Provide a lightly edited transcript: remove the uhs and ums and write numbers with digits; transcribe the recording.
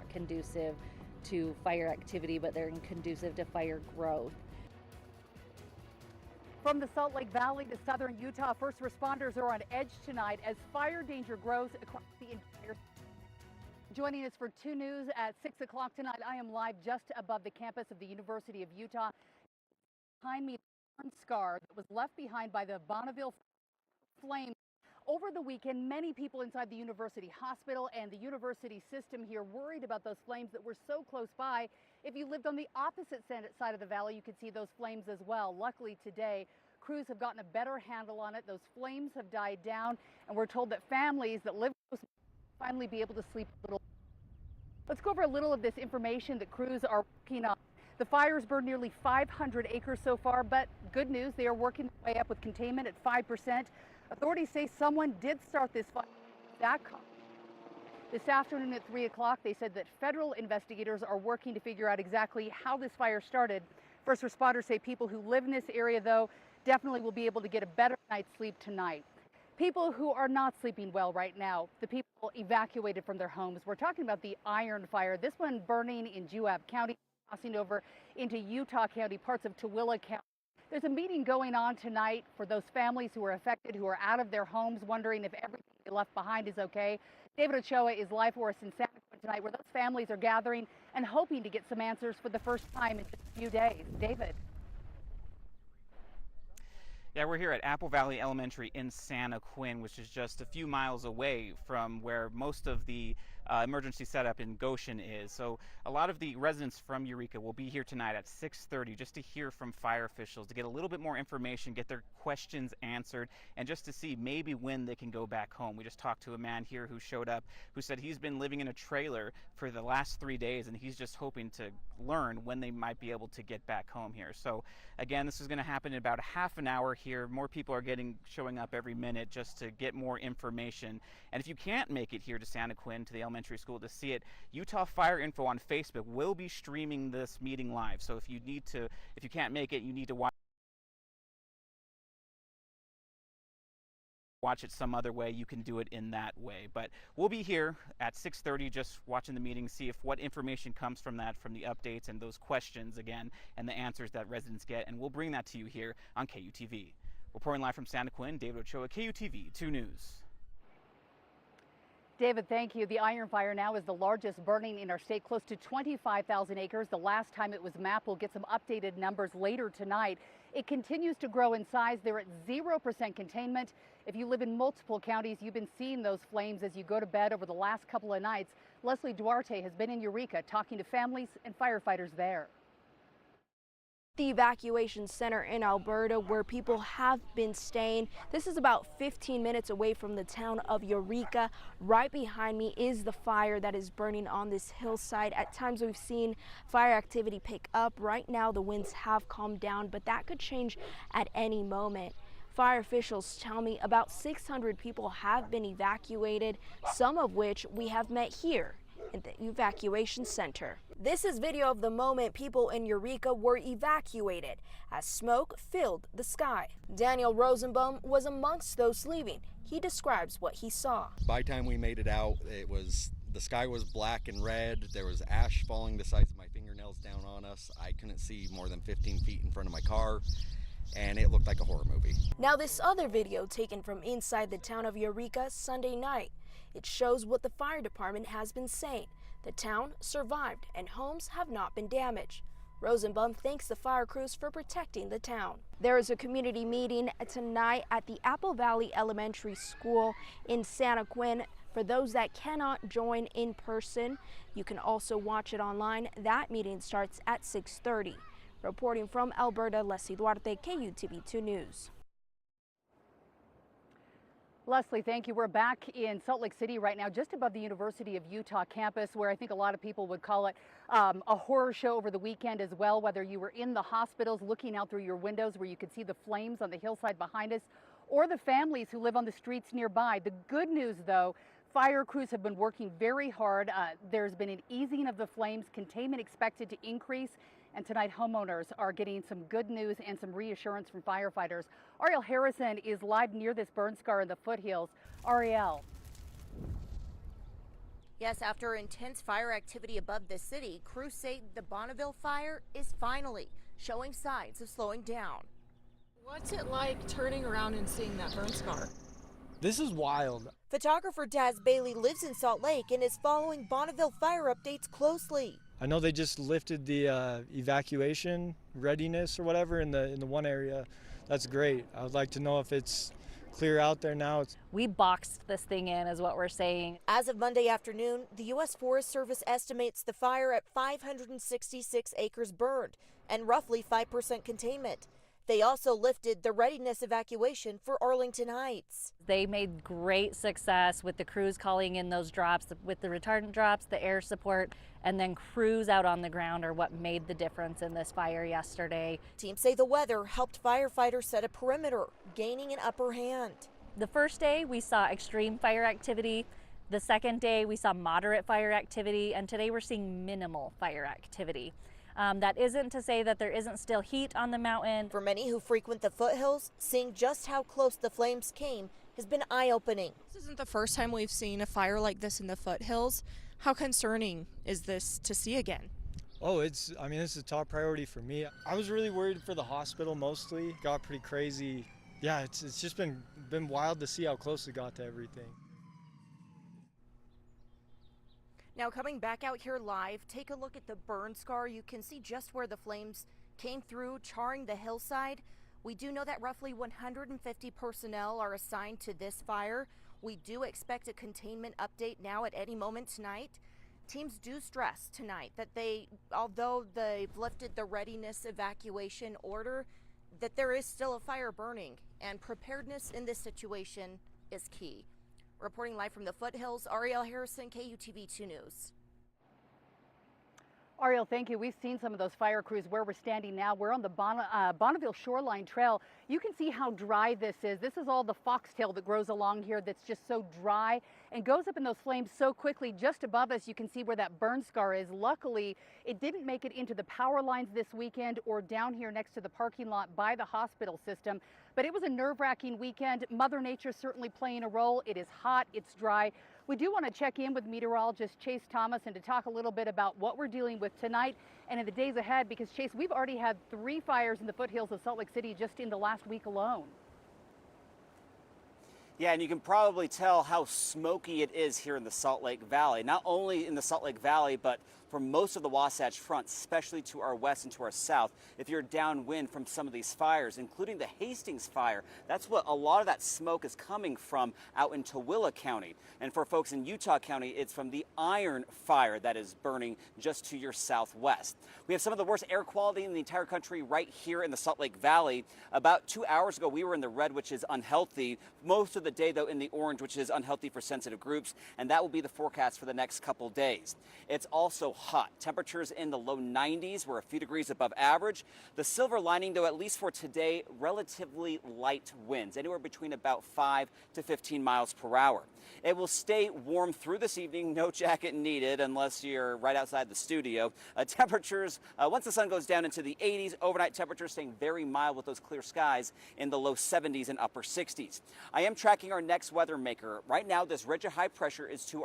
not conducive to fire activity, but they're conducive to fire growth. From the Salt Lake Valley to southern Utah, first responders are on edge tonight as fire danger grows across the entire state. Joining us for 2 News at 6 o'clock tonight, I am live just above the campus of the University of Utah. Behind me, a burn scar that was left behind by the Bonneville flames. Over the weekend, many people inside the university hospital and the university system here worried about those flames that were so close by. If you lived on the opposite side of the valley, you could see those flames as well. Luckily today, crews have gotten a better handle on it. Those flames have died down, and we're told that families that live close will finally be able to sleep a little. Let's go over a little of this information that crews are working on. The fires burned nearly 500 acres so far, but good news, they are working their way up with containment at 5%. Authorities say someone did start this fire. This afternoon at 3 o'clock, they said that federal investigators are working to figure out exactly how this fire started. First responders say people who live in this area, though, definitely will be able to get a better night's sleep tonight. People who are not sleeping well right now, the people evacuated from their homes. We're talking about the Iron Fire. This one burning in Juab County, crossing over into Utah County, parts of Tooele County. There's a meeting going on tonight for those families who are affected, who are out of their homes, wondering if everything they left behind is okay. David Ochoa is live for us in Santa Cruz tonight, where those families are gathering and hoping to get some answers for the first time in just a few days. David. Yeah, we're here at Apple Valley Elementary in Santa Quin, which is just a few miles away from where most of the emergency setup in Goshen is. So a lot of the residents from Eureka will be here tonight at 6:30 just to hear from fire officials, to get a little bit more information, get their questions answered, and just to see maybe when they can go back home. We just talked to a man here who showed up who said he's been living in a trailer for the last 3 days, and he's just hoping to learn when they might be able to get back home here. So again, this is going to happen in about a half an hour here. More people are showing up every minute just to get more information. And if you can't make it here to Santa Quin, to the elementary school, to see it, Utah Fire Info on Facebook will be streaming this meeting live. So if you can't make it, you need to watch it some other way, you can do it in that way. But we'll be here at 6:30 just watching the meeting, see if what information comes from that, from the updates and those questions again, and the answers that residents get, and we'll bring that to you here on KUTV. Reporting live from Santa Quin, David Ochoa, KUTV 2 News. David, thank you. The Iron Fire now is the largest burning in our state, close to 25,000 acres. The last time it was mapped, we'll get some updated numbers later tonight. It continues to grow in size. They're at 0% containment. If you live in multiple counties, you've been seeing those flames as you go to bed over the last couple of nights. Leslie Duarte has been in Eureka talking to families and firefighters there. The evacuation center in Alberta, where people have been staying. This is about 15 minutes away from the town of Eureka. Right behind me is the fire that is burning on this hillside. At times we've seen fire activity pick up. Right now the winds have calmed down, but that could change at any moment. Fire officials tell me about 600 people have been evacuated, some of which we have met here in the evacuation center. This is video of the moment people in Eureka were evacuated as smoke filled the sky. Daniel Rosenbaum was amongst those leaving. He describes what he saw. By the time we made it out, the sky was black and red. There was ash falling the size of my fingernails down on us. I couldn't see more than 15 feet in front of my car, and it looked like a horror movie. Now this other video taken from inside the town of Eureka Sunday night. It shows what the fire department has been saying. The town survived and homes have not been damaged. Rosenbaum thanks the fire crews for protecting the town. There is a community meeting tonight at the Apple Valley Elementary School in Santa Quin. For those that cannot join in person, you can also watch it online. That meeting starts at 6:30. Reporting from Alberta, Leslie Duarte, KUTV 2 News. Leslie, thank you. We're back in Salt Lake City right now, just above the University of Utah campus, where I think a lot of people would call it a horror show over the weekend as well, whether you were in the hospitals looking out through your windows where you could see the flames on the hillside behind us, or the families who live on the streets nearby. The good news, though, fire crews have been working very hard. There's been an easing of the flames, containment expected to increase. And tonight, homeowners are getting some good news and some reassurance from firefighters. Ariel Harrison is live near this burn scar in the foothills. Ariel. Yes, after intense fire activity above the city, crews say the Bonneville fire is finally showing signs of slowing down. What's it like turning around and seeing that burn scar? This is wild. Photographer Daz Bailey lives in Salt Lake and is following Bonneville fire updates closely. I know they just lifted the evacuation readiness or whatever in the one area. That's great. I would like to know if it's clear out there now. We boxed this thing in, is what we're saying. As of Monday afternoon, the U.S. Forest Service estimates the fire at 566 acres burned and roughly 5% containment. They also lifted the readiness evacuation for Arlington Heights. They made great success with the crews calling in those drops, with the retardant drops, the air support, and then crews out on the ground are what made the difference in this fire yesterday. Teams say the weather helped firefighters set a perimeter, gaining an upper hand. The first day we saw extreme fire activity. The second day we saw moderate fire activity, and today we're seeing minimal fire activity. That isn't to say that there isn't still heat on the mountain. For many who frequent the foothills, seeing just how close the flames came has been eye-opening. This isn't the first time we've seen a fire like this in the foothills. How concerning is this to see again? Oh, this is a top priority for me. I was really worried for the hospital mostly. Got pretty crazy. Yeah, it's just been wild to see how close it got to everything. Now coming back out here live, take a look at the burn scar. You can see just where the flames came through, charring the hillside. We do know that roughly 150 personnel are assigned to this fire. We do expect a containment update now at any moment tonight. Teams do stress tonight that although they've lifted the readiness evacuation order, that there is still a fire burning, and preparedness in this situation is key. Reporting live from the foothills, Ariel Harrison, KUTV 2 News. Ariel, thank you. We've seen some of those fire crews where we're standing now. We're on the Bonneville Shoreline Trail. You can see how dry this is. This is all the foxtail that grows along here that's just so dry and goes up in those flames so quickly. Just above us, you can see where that burn scar is. Luckily, it didn't make it into the power lines this weekend or down here next to the parking lot by the hospital system. But it was a nerve-wracking weekend. Mother Nature certainly playing a role. It is hot, it's dry. We do want to check in with meteorologist Chase Thomas and to talk a little bit about what we're dealing with tonight and in the days ahead, because Chase, we've already had 3 fires in the foothills of Salt Lake City just in the last week alone. Yeah, and you can probably tell how smoky it is here in the Salt Lake Valley. Not only in the Salt Lake Valley, but for most of the Wasatch Front, especially to our west and to our south. If you're downwind from some of these fires, including the Hastings fire, that's what a lot of that smoke is coming from out in Tooele County. And for folks in Utah County, it's from the Iron fire that is burning just to your southwest. We have some of the worst air quality in the entire country right here in the Salt Lake Valley. About 2 hours ago, we were in the red, which is unhealthy. Most of the day, though, in the orange, which is unhealthy for sensitive groups, and that will be the forecast for the next couple days. It's also hot. Temperatures in the low 90s. We're a few degrees above average. The silver lining, though, at least for today, relatively light winds, anywhere between about 5 to 15 miles per hour. It will stay warm through this evening. No jacket needed unless you're right outside the studio. Temperatures, once the sun goes down into the 80s, overnight temperatures staying very mild with those clear skies in the low 70s and upper 60s. I am tracking our next weather maker. Right now, this ridge of high pressure is to our